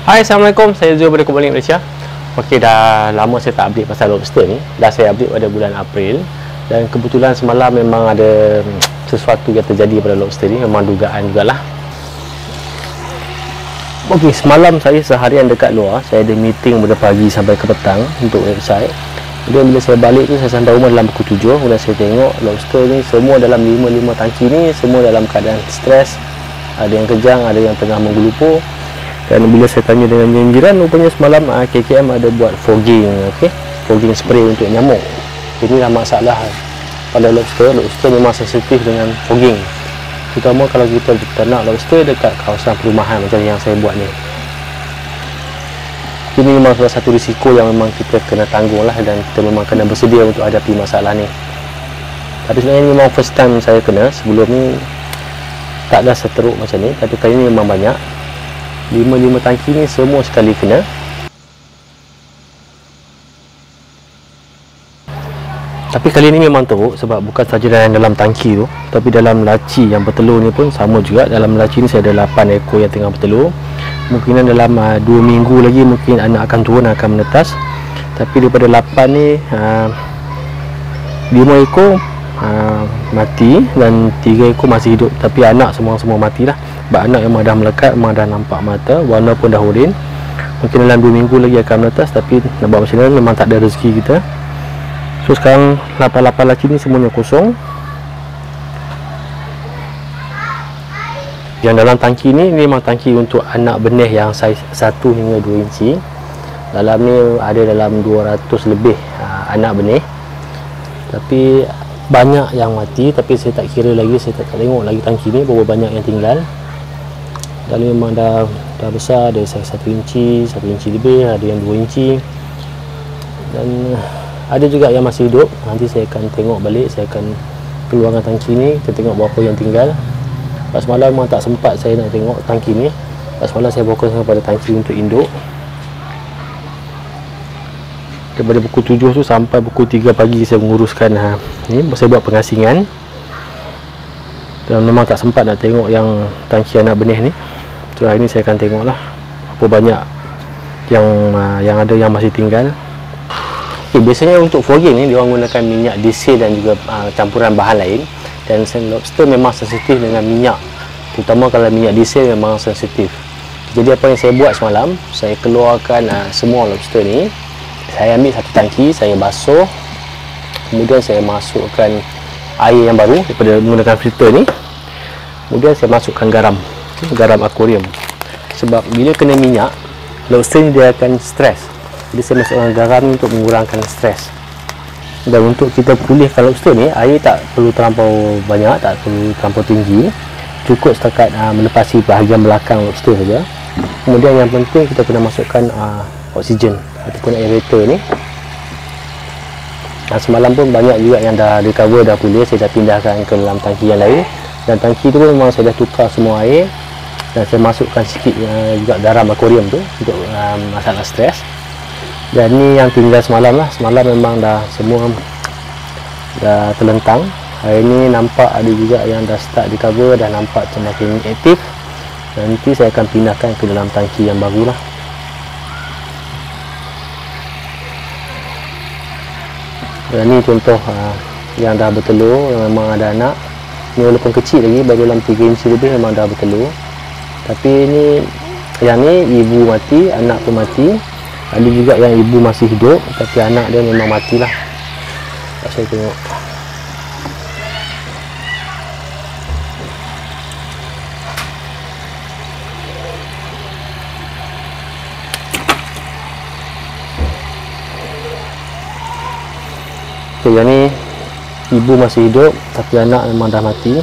Hai, Assalamualaikum. Saya Zul dari Kuala Malaysia. Okey, dah lama saya tak update pasal lobster ni. Dah saya update pada bulan April. Dan kebetulan semalam memang ada sesuatu yang terjadi pada lobster ni. Memang dugaan jugalah. Okey, semalam saya seharian dekat luar. Saya ada meeting pada pagi sampai ke petang untuk website. Kemudian bila saya balik tu, saya sampai rumah dalam pukul 7. Kemudian saya tengok lobster ni semua dalam 5 tangki ni, semua dalam keadaan stres. Ada yang kejang, ada yang tengah menggelupur. Dan bila saya tanya dengan jiran, rupanya semalam KKM ada buat fogging, fogging spray untuk nyamuk. Inilah masalah pada lobster. Lobster memang sensitif dengan fogging, terutama kalau kita ternak lobster dekat kawasan perumahan macam yang saya buat ni. Ini memang salah satu risiko yang memang kita kena tanggung lah, dan kita memang kena bersedia untuk hadapi masalah ni. Tapi sebenarnya memang first time saya kena. Sebelum ni tak ada seteruk macam ni, tapi kali ni memang banyak. 5 tangki ni semua sekali kena. Tapi kali ni memang teruk sebab bukan saja dalam tangki tu, tapi dalam laci yang bertelur ni pun sama juga. Dalam laci ni saya ada 8 ekor yang tengah bertelur. Mungkinan dalam 2 minggu lagi mungkin anak akan turun, akan menetas. Tapi daripada 8 ni 5 ekor mati dan 3 ekor masih hidup. Tapi anak semua matilah. Sebab anak memang dah melekat, memang dah nampak mata, warna pun dah oren. Mungkin dalam 2 minggu lagi akan menetas. Tapi nak buat macam mana, memang tak ada rezeki kita. So sekarang 8 laci ni semuanya kosong. Yang dalam tangki ni memang tangki untuk anak benih yang saiz 1 hingga 2 inci. Dalam ni ada dalam 200 lebih anak benih. Tapi banyak yang mati, tapi saya tak kira lagi, saya tak tengok lagi tangki ni berapa banyak yang tinggal. Dan memang dah besar, ada saiz 1 inci, 1 inci lebih, ada yang 2 inci. Dan ada juga yang masih hidup. Nanti saya akan tengok balik, saya akan keluarkan tangki ni, kita tengok berapa yang tinggal. Pas semalam memang tak sempat saya nak tengok tangki ni. Pas semalam saya fokus kepada tangki untuk induk. Daripada pukul 7 tu sampai pukul 3 pagi saya menguruskan ni, saya buat pengasingan. Dan memang tak sempat nak tengok yang tangki anak benih ni. So hari ni saya akan tengok lah berapa banyak yang ada yang masih tinggal. Biasanya untuk fogging ni diorang gunakan minyak diesel dan juga campuran bahan lain. Dan lobster memang sensitif dengan minyak, terutama kalau minyak diesel memang sensitif. Jadi apa yang saya buat semalam, saya keluarkan semua lobster ni. Saya ambil satu tangki, saya basuh, kemudian saya masukkan air yang baru daripada menggunakan filter ni. Kemudian saya masukkan garam akuarium. Sebab bila kena minyak, lobster ni dia akan stres. Jadi saya masukkan garam untuk mengurangkan stres. Dan untuk kita pulihkan lobster ni, air tak perlu terlampau banyak, tak perlu terlampau tinggi. Cukup setakat melepasi bahagian belakang lobster saja. Kemudian yang penting kita kena masukkan oksigen ataupun aerator ni. Semalam pun banyak juga yang dah recover, dah pulih. Saya dah pindahkan ke dalam tangki yang lain. Dan tangki tu pun memang saya dah tukar semua air. Dan saya masukkan sikit juga garam akuarium tu untuk masalah stres. Dan ni yang tinggal semalam lah. Semalam memang dah semua dah terlentang. Hari ni nampak ada juga yang dah start recover, dah nampak semakin aktif. Nanti saya akan pindahkan ke dalam tangki yang baru lah. Dan ni contoh yang dah bertelur, yang memang ada anak. Ni walaupun kecil lagi, baru dalam 3 inci lebih, memang dah bertelur. Tapi ni, yang ni ibu mati, anak pun mati. Ada juga yang ibu masih hidup, tapi anak dia memang matilah. Saya tengok. Okay, yang ni ibu masih hidup, tapi anak memang dah mati.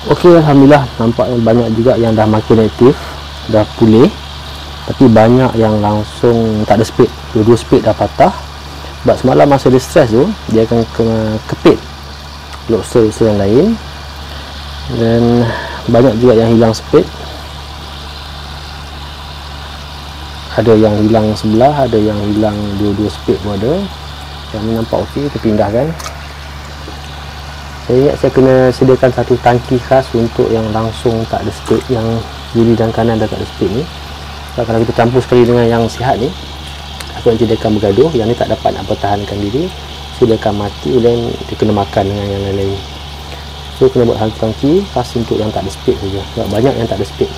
Okey, alhamdulillah nampak banyak juga yang dah makin aktif, dah pulih. Tapi banyak yang langsung tak ada speed, dua-dua speed dah patah. Sebab semalam masa dia stres tu, dia akan kepit lobster yang lain. Dan banyak juga yang hilang speed. Ada yang hilang sebelah, ada yang hilang dua-dua speed pun ada. Yang ni nampak okey, kita pindahkan. Saya ingat saya kena sediakan satu tangki khas untuk yang langsung tak ada split, yang kiri dan kanan dah tak ada split ni. Kalau kita campur sekali dengan yang sihat ni, aku nak sediakan bergaduh, yang ni tak dapat nak pertahankan diri, sediakan mati, dan dia kena makan dengan yang lain-lain. So kena buat satu tangki khas untuk yang tak ada split saja, sebab banyak yang tak ada split.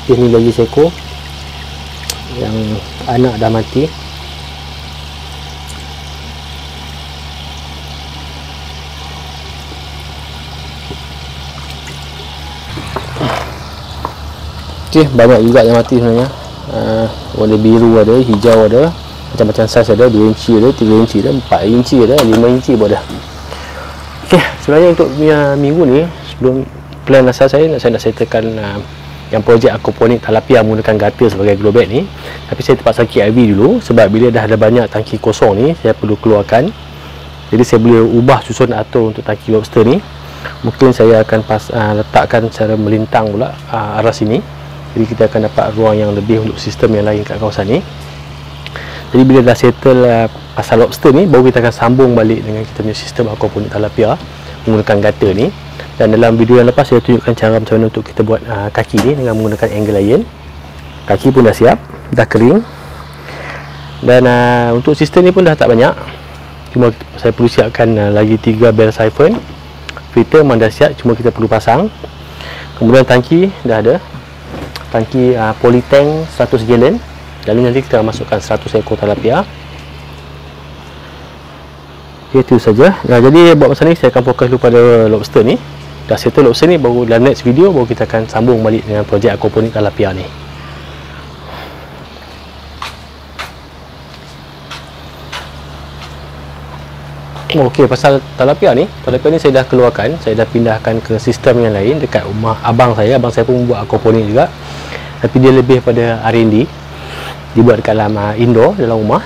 Ini lagi seekor yang anak dah mati. Okey, banyak juga yang mati sebenarnya. Warna biru ada, hijau ada, macam-macam saiz ada, 2 inci ada, 3 inci ada, 4 inci ada, 5 inci pun ada. Okey, sebenarnya untuk minggu ni, sebelum plan asal saya nak settlekan yang projek aquaponik tilapia menggunakan gutter sebagai grow bag ni. Tapi saya terpaksa KIV dulu, sebab bila dah ada banyak tangki kosong ni, saya perlu keluarkan. Jadi saya boleh ubah susun atur untuk tangki lobster ni. Mungkin saya akan letakkan secara melintang pula arah sini. Jadi kita akan dapat ruang yang lebih untuk sistem yang lain kat kawasan ni. Jadi bila dah settle pasal lobster ni, baru kita akan sambung balik dengan kita punya sistem aquaponik tilapia menggunakan gutter ni. Dan dalam video yang lepas saya tunjukkan cara macam mana untuk kita buat kaki ni dengan menggunakan angle iron. Kaki pun dah siap, dah kering. Dan untuk sistem ni pun dah tak banyak. Cuma saya perlu siapkan lagi 3 bell siphon. Filter memang dah siap, cuma kita perlu pasang. Kemudian tangki dah ada. Tangki polytank 100 gallon. Dan nanti kita masukkan 100 ekor tilapia. Okay, itu saja. Jadi buat masa ni saya akan fokus dulu pada lobster ni. Dah settle lobster ni, baru dalam next video baru kita akan sambung balik dengan projek aquaponik tilapia ni. Okey, pasal tilapia ni saya dah keluarkan, saya dah pindahkan ke sistem yang lain dekat rumah abang saya. Abang saya pun buat aquaponik juga, tapi dia lebih pada R&D. Dibuat dekat dalam indoor, dalam rumah.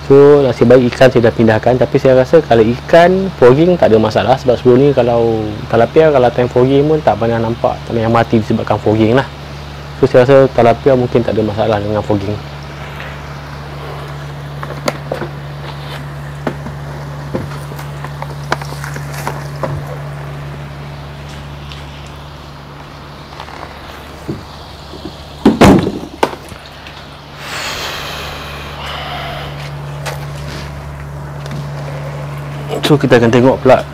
So nasib baik ikan saya dah pindahkan. Tapi saya rasa kalau ikan fogging tak ada masalah, sebab sebelum ni kalau tilapia, kalau time fogging pun tak pernah nampak yang mati disebabkan fogging lah. So saya rasa tilapia mungkin tak ada masalah dengan fogging. So kita akan tengok pula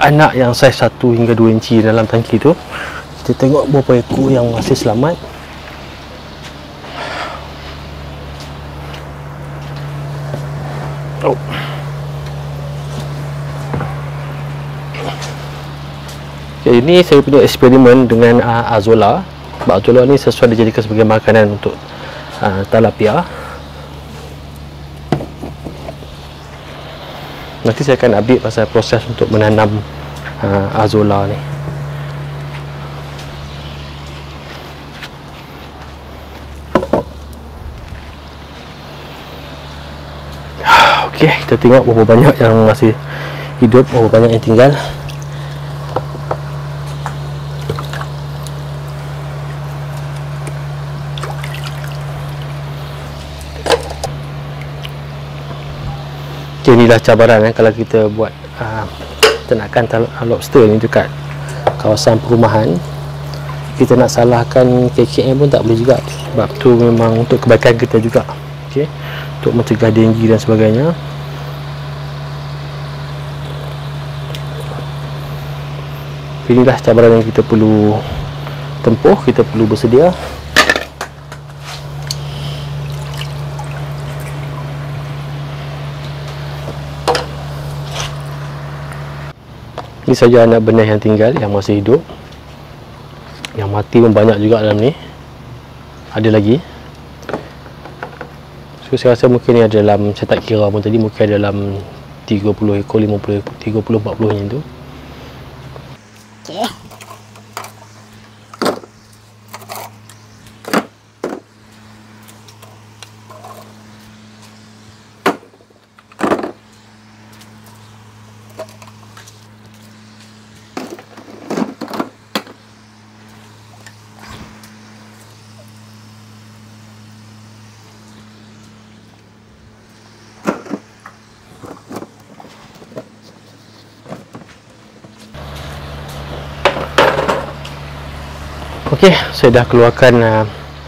anak yang saiz 1 hingga 2 inci dalam tangki tu. Kita tengok berapa ekor yang masih selamat. Oh. Okay, ini saya punya eksperimen dengan azolla. Azolla ni sesuai dijadikan sebagai makanan untuk tilapia. Nanti saya akan update pasal proses untuk menanam azolla ni. Okey, kita tengok berapa banyak yang masih hidup, berapa banyak yang tinggal. Inilah cabaran kalau kita buat ternakan lobster ni dekat kawasan perumahan. Kita nak salahkan KKM pun tak boleh juga, sebab tu memang untuk kebaikan kita juga. Okey, untuk mencegah denggi dan sebagainya. Inilah cabaran yang kita perlu tempuh, kita perlu bersedia. Ini saja anak benih yang tinggal, yang masih hidup. Yang mati pun banyak juga dalam ni. Ada lagi. So saya rasa mungkin ni ada dalam, saya tak kira pun tadi, mungkin ada dalam 30 ekor, 50 ekor, 30-40 macam tu. Okay. Okey, saya dah keluarkan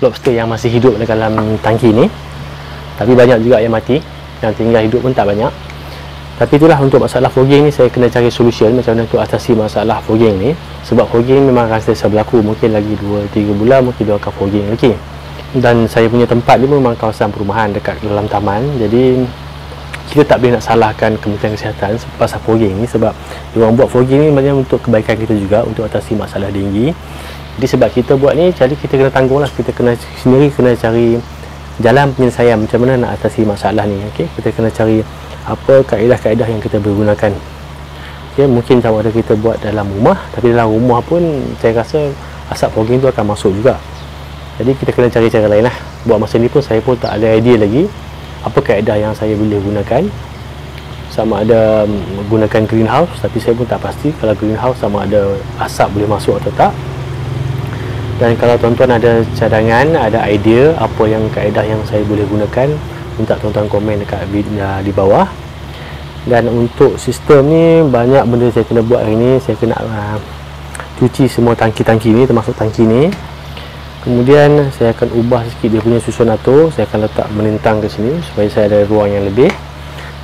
lobster yang masih hidup dalam tangki ni. Tapi banyak juga yang mati, yang tinggal hidup pun tak banyak. Tapi itulah, untuk masalah fogging ni saya kena cari solution macam mana untuk atasi masalah fogging ni. Sebab fogging memang akan sentiasa berlaku, mungkin lagi 2-3 bulan mungkin dia akan fogging lagi. Dan saya punya tempat ni memang kawasan perumahan dekat dalam taman, jadi kita tak boleh nak salahkan Kementerian Kesihatan pasal fogging ni, sebab diorang buat fogging ni sebenarnya untuk kebaikan kita juga, untuk atasi masalah denggi. Jadi sebab kita buat ni, jadi kita kena tanggung lah, kita kena sendiri kena cari jalan penyelesaian macam mana nak atasi masalah ni. Okey, kita kena cari apa kaedah-kaedah yang kita bergunakan. Okey, mungkin sama ada kita buat dalam rumah, tapi dalam rumah pun saya rasa asap fogging tu akan masuk juga. Jadi kita kena cari cara lain lah. Buat masa ni pun saya pun tak ada idea lagi apa kaedah yang saya boleh gunakan. Sama ada menggunakan greenhouse, tapi saya pun tak pasti kalau greenhouse sama ada asap boleh masuk atau tak. Dan kalau tuan-tuan ada cadangan, ada idea apa yang kaedah yang saya boleh gunakan, minta tuan-tuan komen dekat di bawah. Dan untuk sistem ni, banyak benda saya kena buat hari ni. Saya kena cuci semua tangki-tangki ni, termasuk tangki ni. Kemudian saya akan ubah sikit dia punya susun atur. Saya akan letak menentang ke sini supaya saya ada ruang yang lebih.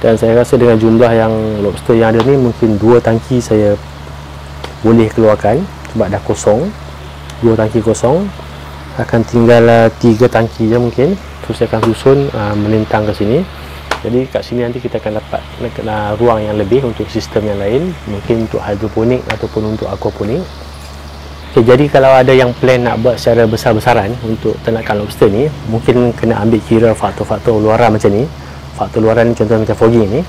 Dan saya rasa dengan jumlah yang lobster yang ada ni, mungkin 2 tangki saya boleh keluarkan sebab dah kosong. 2 tangki kosong, akan tinggal 3 tangki je mungkin. So saya akan susun menentang ke sini. Jadi kat sini nanti kita akan dapat ruang yang lebih untuk sistem yang lain, mungkin untuk hidroponik ataupun untuk aquaponik. Okay, jadi kalau ada yang plan nak buat secara besar-besaran untuk ternakan lobster ni, mungkin kena ambil kira faktor-faktor luaran macam ni. Faktor luaran ni contohnya macam fogging ni,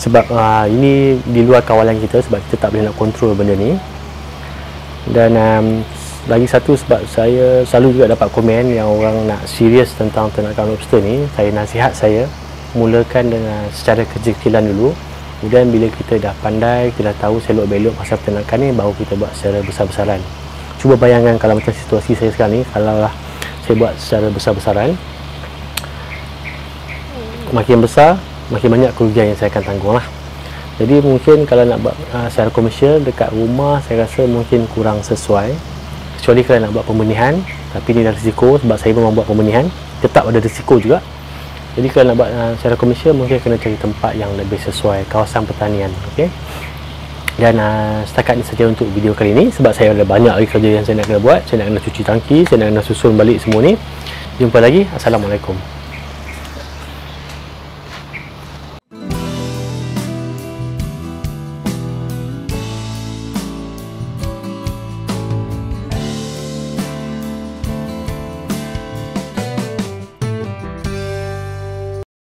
sebab ini di luar kawalan kita, sebab kita tak boleh nak kontrol benda ni. Dan lagi satu, sebab saya selalu juga dapat komen yang orang nak serius tentang ternakan lobster ni, nasihat saya mulakan dengan secara kecil-kecilan dulu. Kemudian bila kita dah pandai, kita dah tahu selok-belok pasal ternakan ni, baru kita buat secara besar-besaran. Cuba bayangkan kalau macam situasi saya sekarang ni, kalau lah saya buat secara besar-besaran, makin besar, makin banyak kerugian yang saya akan tanggung lah. Jadi mungkin kalau nak buat secara komersial dekat rumah, saya rasa mungkin kurang sesuai. Kecuali kalau nak buat pembenihan, tapi ni dah risiko, sebab saya memang buat pembenihan, tetap ada risiko juga. Jadi kalau nak buat secara komersial, mungkin kena cari tempat yang lebih sesuai, kawasan pertanian. Okey. Dan setakat ni saja untuk video kali ni, sebab saya ada banyak lagi kerja yang saya nak kena buat. Saya nak kena cuci tangki, saya nak kena susun balik semua ni. Jumpa lagi. Assalamualaikum.